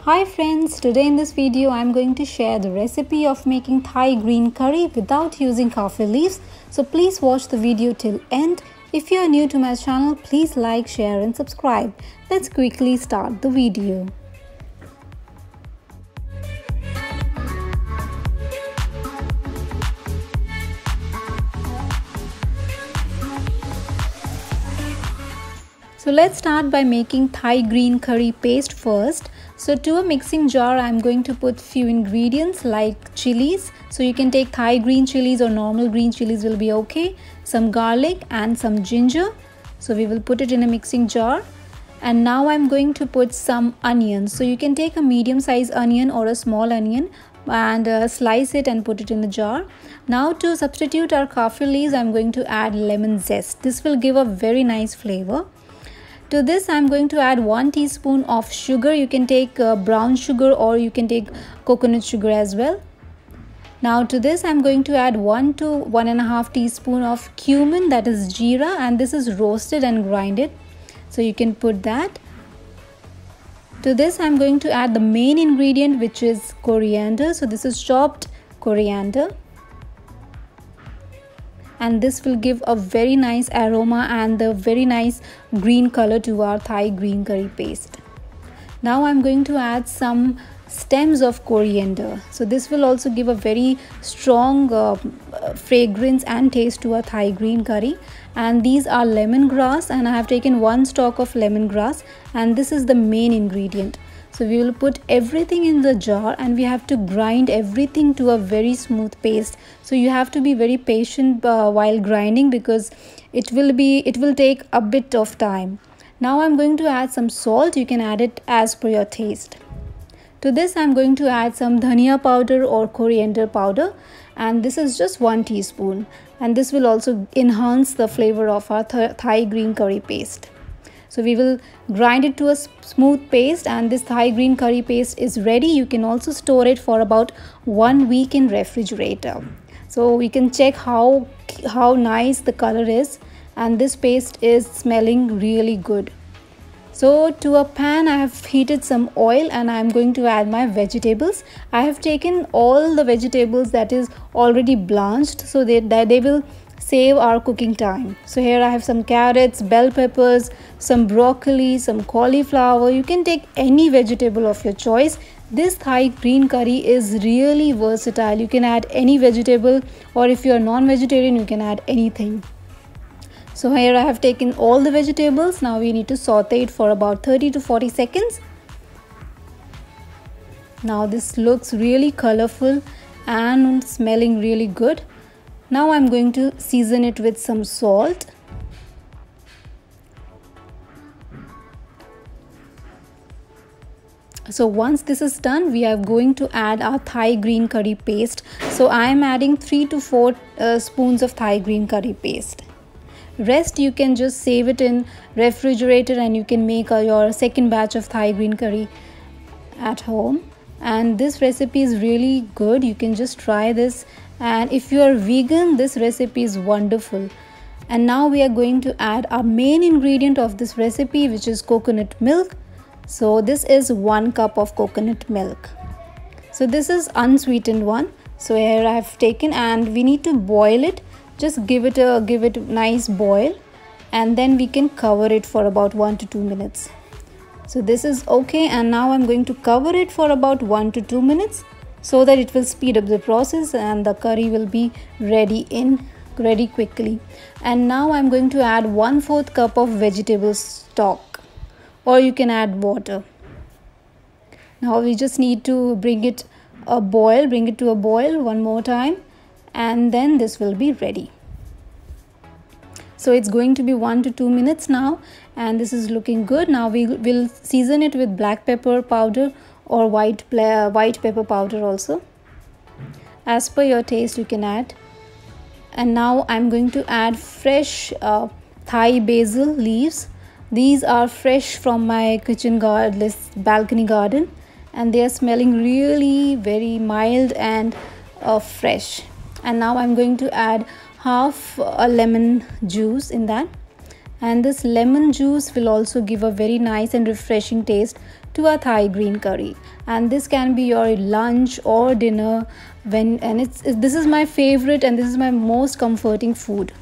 Hi friends, today in this video I am going to share the recipe of making Thai green curry without using kaffir leaves. So please watch the video till end. If you are new to my channel, please like, share and subscribe. Let's quickly start the video. So let's start by making Thai green curry paste first. So to a mixing jar, I'm going to put few ingredients like chilies. So you can take Thai green chilies or normal green chilies will be okay. Some garlic and some ginger. So we will put it in a mixing jar. And now I'm going to put some onions. So you can take a medium size onion or a small onion and slice it and put it in the jar. Now to substitute our kaffir leaves, I'm going to add lemon zest. This will give a very nice flavor. To this I'm going to add 1 teaspoon of sugar. You can take brown sugar or you can take coconut sugar as well. Now to this I'm going to add 1 to 1.5 teaspoon of cumin, that is jeera, and this is roasted and grinded. So you can put that. To this I'm going to add the main ingredient, which is coriander. So this is chopped coriander. And this will give a very nice aroma and a very nice green color to our Thai green curry paste. Now I'm going to add some stems of coriander. So this will also give a very strong fragrance and taste to our Thai green curry. And these are lemongrass, and I have taken 1 stalk of lemongrass, and this is the main ingredient. So we will put everything in the jar and we have to grind everything to a very smooth paste. So you have to be very patient while grinding because it will take a bit of time. Now I'm going to add some salt. You can add it as per your taste. To this I'm going to add some dhania powder or coriander powder, and this is just 1 teaspoon, and this will also enhance the flavor of our Thai green curry paste. So we will grind it to a smooth paste, and this Thai green curry paste is ready. You can also store it for about 1 week in refrigerator. So we can check how nice the color is, and this paste is smelling really good. So to a pan I have heated some oil and I am going to add my vegetables. I have taken all the vegetables that is already blanched so that they will save our cooking time. So here I have some carrots, bell peppers, some broccoli, some cauliflower. You can take any vegetable of your choice. This Thai green curry is really versatile. You can add any vegetable, or if you are non-vegetarian you can add anything. So here I have taken all the vegetables. Now we need to saute it for about 30 to 40 seconds. Now this looks really colorful and smelling really good. Now I'm going to season it with some salt. So once this is done, we are going to add our Thai green curry paste. So I am adding 3 to 4 spoons of Thai green curry paste. Rest you can just save it in refrigerator and you can make your second batch of Thai green curry at home. And this recipe is really good. You can just try this, and if you are vegan, this recipe is wonderful. And now we are going to add our main ingredient of this recipe, which is coconut milk. So this is 1 cup of coconut milk. So this is unsweetened one. So here I have taken, and we need to boil it. Just give it a nice boil, and then we can cover it for about 1 to 2 minutes. So this is okay, and now I'm going to cover it for about 1 to 2 minutes so that it will speed up the process and the curry will be ready quickly. And now I'm going to add 1/4 cup of vegetable stock, or you can add water. Now we just need to bring it to a boil one more time, and then this will be ready. So it's going to be 1 to 2 minutes now, and this is looking good. Now we will season it with black pepper powder or white pepper powder also. As per your taste you can add. And now I'm going to add fresh Thai basil leaves. These are fresh from my balcony garden, and they are smelling really very mild and fresh. And now I'm going to add half a lemon juice in that, and this lemon juice will also give a very nice and refreshing taste to our Thai green curry. And this can be your lunch or dinner this is my favorite and this is my most comforting food.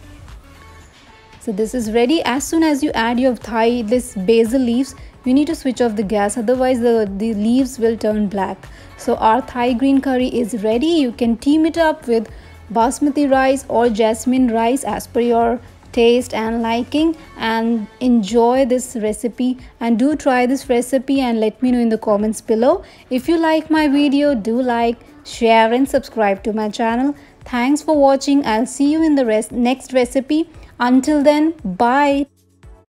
So this is ready. As soon as you add your this basil leaves, you need to switch off the gas, otherwise the leaves will turn black. So our Thai green curry is ready. You can team it up with basmati rice or jasmine rice as per your taste and liking, and enjoy this recipe. And do try this recipe and let me know in the comments below. If you like my video, do like, share and subscribe to my channel. Thanks for watching. I'll see you in the next recipe. Until then, bye.